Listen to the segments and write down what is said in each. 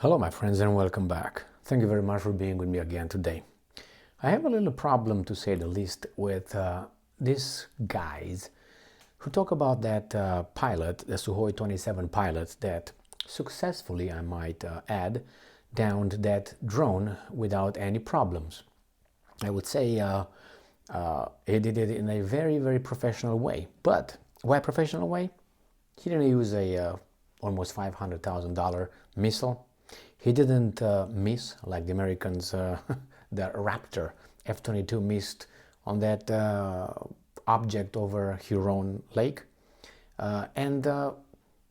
Hello my friends and welcome back. Thank you very much for being with me again today. I have a little problem, to say the least, with these guys who talk about that pilot, the Su-27 pilot that successfully, I might add, downed that drone without any problems. I would say he did it in a very professional way. But why professional way? He didn't use a almost $500,000 missile. He didn't miss like the Americans, the Raptor F-22 missed on that object over Huron Lake, and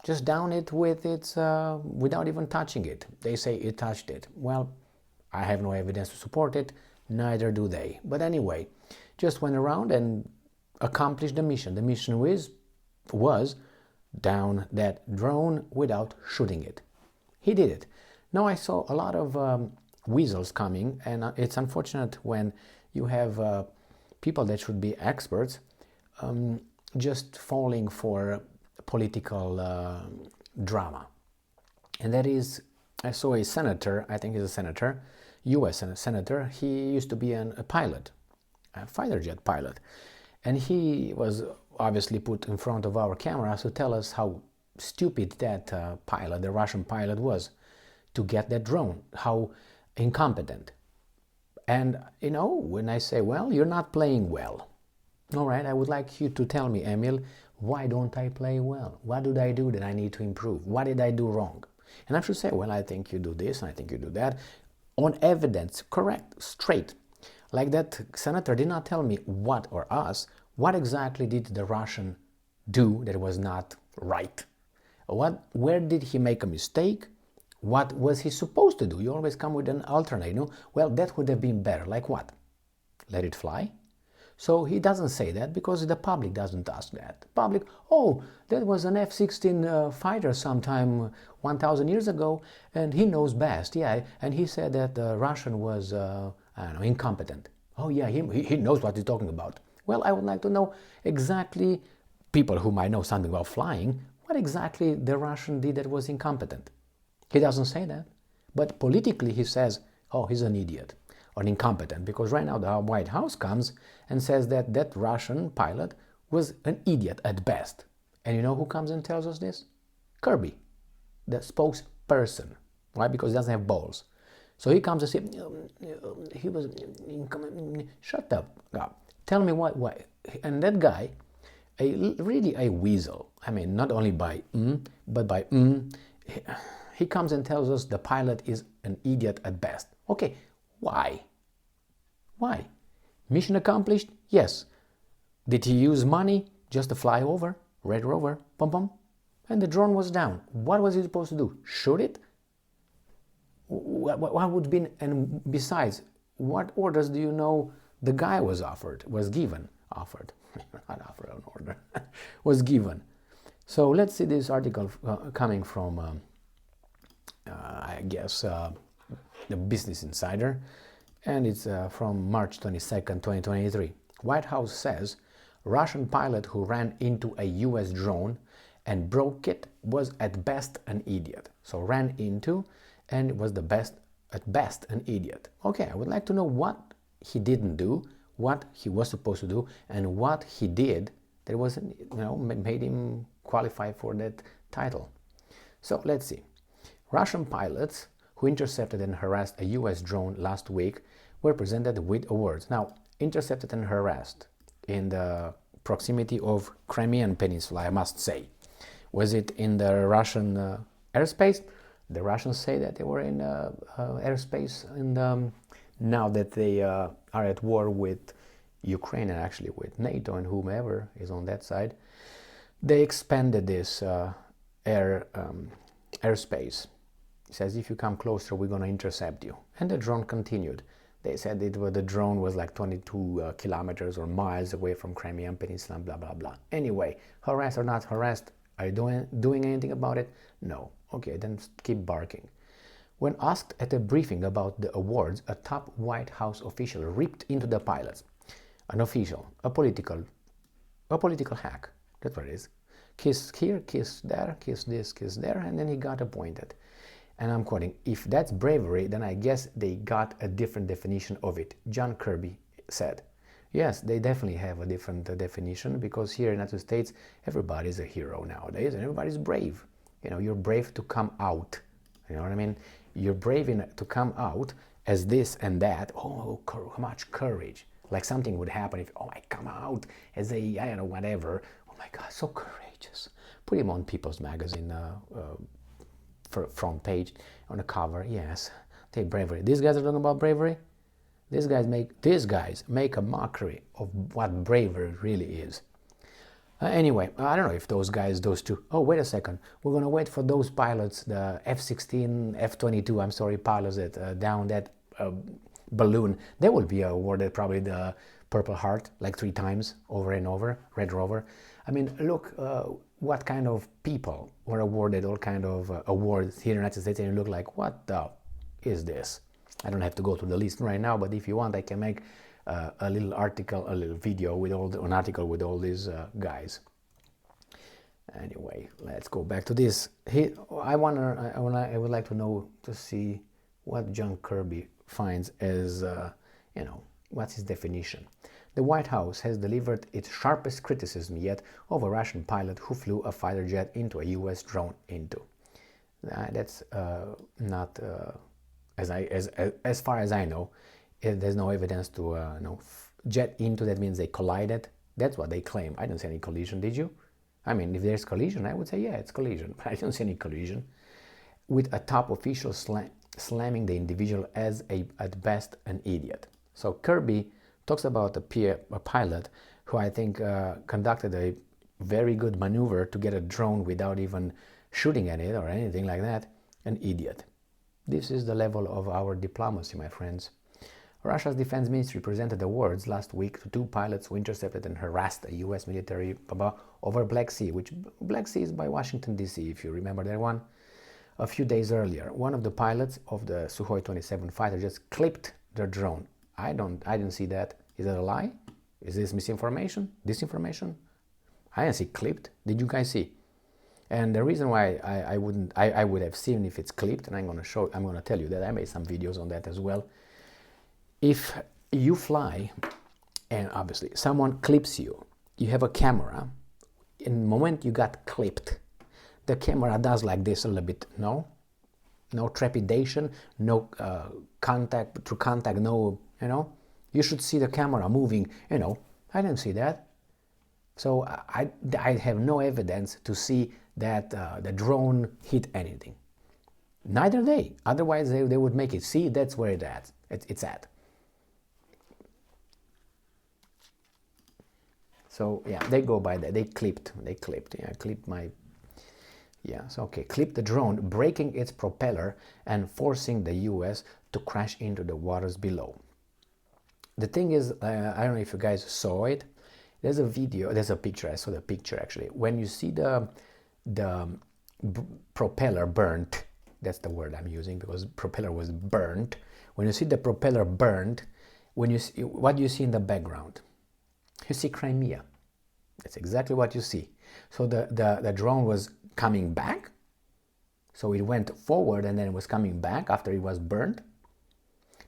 just down it with its without even touching it. They say it touched it. Well, I have no evidence to support it. Neither do they. But anyway, just went around and accomplished the mission. The mission was down that drone without shooting it. He did it. Now I saw a lot of weasels coming, and it's unfortunate when you have people that should be experts just falling for political drama. And that is, I saw a senator, I think he's a senator, US senator. He used to be a pilot, a fighter jet pilot, and he was obviously put in front of our cameras to tell us how stupid that pilot, the Russian pilot, was to get that drone, how incompetent. And you know, when I say, well, you're not playing well, all right, I would like you to tell me, Emil, why don't I play well? What did I do that I need to improve? What did I do wrong? And I should say, well, I think you do this, and I think you do that, on evidence, correct, straight. Like that senator did not tell me what, or us, what exactly did the Russian do that was not right? Where did he make a mistake? What was he supposed to do? You always come with an alternate, no? Well, that would have been better. Like what? Let it fly? So he doesn't say that because the public doesn't ask that. Public, oh, that was an F-16 fighter sometime 1,000 years ago, and he knows best, yeah. And he said that the Russian was, I don't know, incompetent. Oh yeah, he knows what he's talking about. Well, I would like to know exactly, people who might know something about flying, what exactly the Russian did that was incompetent. He doesn't say that, but politically he says, oh, he's an idiot or an incompetent, because right now the White House comes and says that that Russian pilot was an idiot at best. And you know who comes and tells us this? Kirby, the spokesperson. Why? Because he doesn't have balls. So he comes and says, he was incompetent. Shut up. Tell me why. And that guy, really a weasel. I mean, not only by but by he comes and tells us the pilot is an idiot at best. Okay, why? Why? Mission accomplished? Yes. Did he use money just to fly over? Red Rover, pum pum, and the drone was down. What was he supposed to do? Shoot it? What would be, and besides, what orders do you know the guy was given, was given. So let's see this article coming from, I guess, the Business Insider, and it's from March 22nd, 2023. White House says Russian pilot who ran into a US drone and broke it was at best an idiot. So ran into and was at best an idiot. Okay, I would like to know what he didn't do, what he was supposed to do, and what he did that wasn't, made him qualify for that title. So let's see. Russian pilots who intercepted and harassed a US drone last week were presented with awards. Now, intercepted and harassed in the proximity of Crimean Peninsula, I must say. Was it in the Russian airspace? The Russians say that they were in airspace, and now that they are at war with Ukraine and actually with NATO and whomever is on that side, they expanded this airspace. It says, if you come closer, we're going to intercept you. And the drone continued. They said the drone was like 22 kilometers or miles away from Crimean Peninsula, blah, blah, blah. Anyway, harassed or not harassed, are you doing anything about it? No. Okay, then keep barking. When asked at a briefing about the awards, a top White House official ripped into the pilots. An official, a political hack. That's what it is. Kiss here, kiss there, kiss this, kiss there, and then he got appointed. And I'm quoting, if that's bravery, then I guess they got a different definition of it, John Kirby said. Yes, they definitely have a different definition, because here in the United States, everybody's a hero nowadays and everybody's brave. You know, you're brave to come out. You know what I mean? You're brave to come out as this and that. Oh, how much courage. Like something would happen if, oh, I come out as a, I don't know, whatever. Oh my God, so courageous. Put him on People's Magazine for front page, on the cover. Yes, they bravery. These guys are talking about bravery. These guys make a mockery of what bravery really is. Anyway, I don't know if those two. Oh, wait a second. We're gonna wait for those pilots, the F-16, F-22. I'm sorry, pilots that down that balloon. They will be awarded probably the Purple Heart like 3 times over and over. Red Rover. I mean, look what kind of people were awarded all kind of awards here in the United States, and you look like, what the is this? I don't have to go to the list right now, but if you want, I can make a little article, a little video with an article with all these guys. Anyway, let's go back to this. I would like to know, to see what John Kirby finds as, you know, what's his definition. The White House has delivered its sharpest criticism yet of a Russian pilot who flew a fighter jet into a U.S. drone into. That's not, as far as I know, there's no evidence to jet into. That means they collided. That's what they claim. I didn't see any collision. Did you? I mean, if there's collision, I would say yeah, it's collision. But I didn't see any collision. With a top official slamming the individual as at best an idiot. So Kirby talks about a pilot who I think conducted a very good maneuver to get a drone without even shooting at it or anything like that. An idiot. This is the level of our diplomacy, my friends. Russia's defense ministry presented awards last week to 2 pilots who intercepted and harassed a U.S. military over Black Sea, which Black Sea is by Washington, D.C., if you remember that one. A few days earlier, one of the pilots of the Su-27 fighter just clipped their drone. I didn't see that. Is that a lie? Is this misinformation? Disinformation? I didn't see clipped. Did you guys see? And the reason why I would have seen if it's clipped, and I'm gonna tell you that I made some videos on that as well. If you fly, and obviously someone clips you, you have a camera. In the moment you got clipped, the camera does like this a little bit. No trepidation, no contact, no, you know. You should see the camera moving. You know, I didn't see that. So I have no evidence to see that the drone hit anything. Neither they. Otherwise, they would make it. See, that's where it's at. So yeah, they go by that. They clipped. Yeah, clipped my. Yeah, so okay. Clipped the drone, breaking its propeller and forcing the U.S. to crash into the waters below. The thing is, I don't know if you guys saw it. There's a video. There's a picture. I saw the picture actually. When you see the propeller burnt, that's the word I'm using because propeller was burnt. When you see the propeller burnt, when you see, what do you see in the background? You see Crimea. That's exactly what you see. So the drone was coming back. So it went forward and then it was coming back after it was burnt.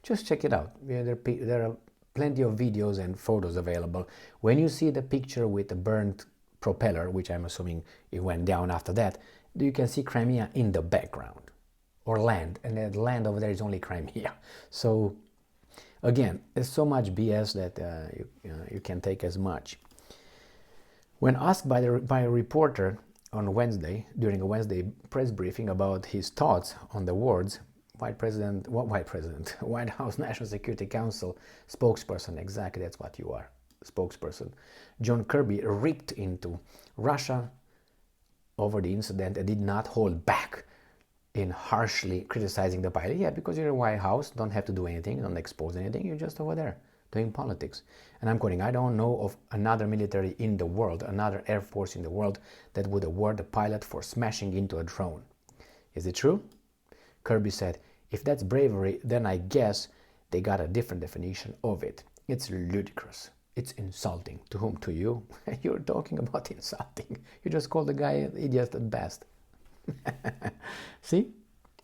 Just check it out. There are plenty of videos and photos available. When you see the picture with the burnt propeller, which I'm assuming it went down after that, you can see Crimea in the background, or land, and that land over there is only Crimea. So again, there's so much BS that you can take as much. When asked by a reporter on Wednesday, during a Wednesday press briefing about his thoughts on the awards, White House National Security Council spokesperson, exactly that's what you are, spokesperson, John Kirby ripped into Russia over the incident and did not hold back in harshly criticizing the pilot. Yeah, because you're a White House, don't have to do anything, don't expose anything, you're just over there doing politics. And I'm quoting, I don't know of another military in the world, another air force in the world that would award a pilot for smashing into a drone. Is it true? Kirby said, if that's bravery, then I guess they got a different definition of it. It's ludicrous. It's insulting. To whom? To you? You're talking about insulting. You just called the guy an idiot at best. See?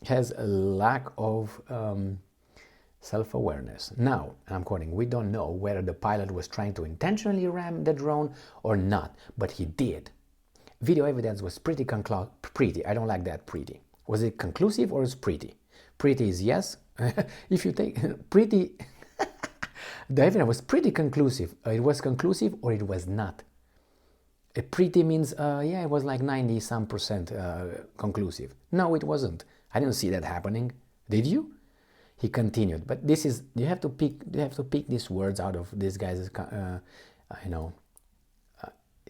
has a lack of self-awareness. Now, I'm quoting, we don't know whether the pilot was trying to intentionally ram the drone or not, but he did. Video evidence was pretty, I don't like that pretty. Was it conclusive or is pretty? Pretty is yes. If you take pretty, the evidence was pretty conclusive. It was conclusive or it was not. Pretty means, yeah, it was like 90 some percent conclusive. No, it wasn't. I didn't see that happening. Did you? He continued, but this is, you have to pick these words out of this guy's,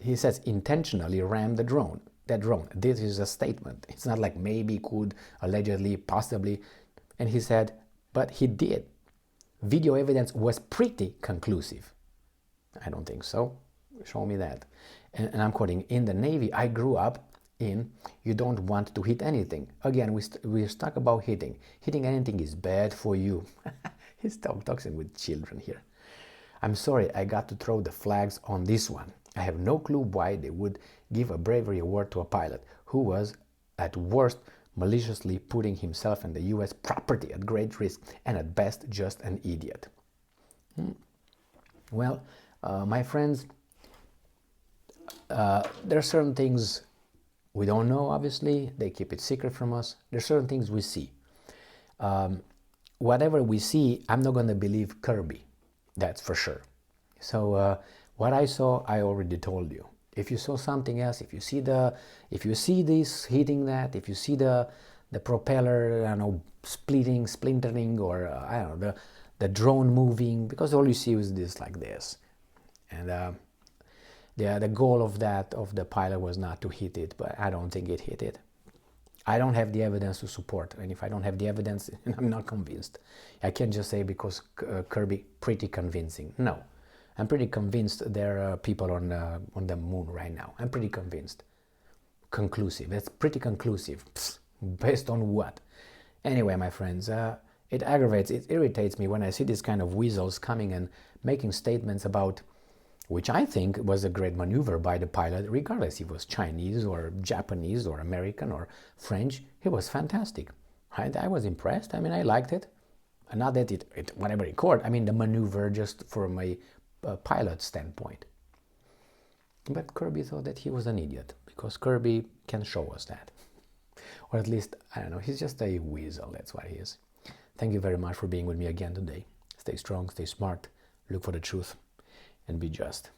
he says intentionally ram the drone. That drone. This is a statement. It's not like maybe, could, allegedly, possibly. And he said, but he did. Video evidence was pretty conclusive. I don't think so. Show me that. And I'm quoting, in the Navy I grew up in, you don't want to hit anything. Again, we're stuck about hitting. Hitting anything is bad for you. He's talking with children here. I'm sorry, I got to throw the flags on this one. I have no clue why they would give a bravery award to a pilot who was, at worst, maliciously putting himself and the U.S. property at great risk, and at best, just an idiot. Well, my friends, there are certain things we don't know, obviously. They keep it secret from us. There are certain things we see. Whatever we see, I'm not going to believe Kirby. That's for sure. So what I saw, I already told you. If you saw something else, if you see this hitting that, if you see the propeller, I don't know, splintering, or I don't know, the drone moving, because all you see is this like this, and the goal of the pilot was not to hit it, but I don't think it hit it. I don't have the evidence to support, and if I don't have the evidence, I'm not convinced. I can't just say because Kirby pretty convincing. No, I'm pretty convinced there are people on the moon right now. I'm pretty convinced. Conclusive. That's pretty conclusive. Psst, based on what? Anyway, my friends, it aggravates, it irritates me when I see these kind of weasels coming and making statements about, which I think was a great maneuver by the pilot, regardless if he was Chinese or Japanese or American or French. He was fantastic. I was impressed. I mean, I liked it. Not that it whatever it could. I mean, the maneuver just from a pilot standpoint. But Kirby thought that he was an idiot, because Kirby can show us that. Or at least, I don't know, he's just a weasel. That's what he is. Thank you very much for being with me again today. Stay strong, stay smart, look for the truth, and be just.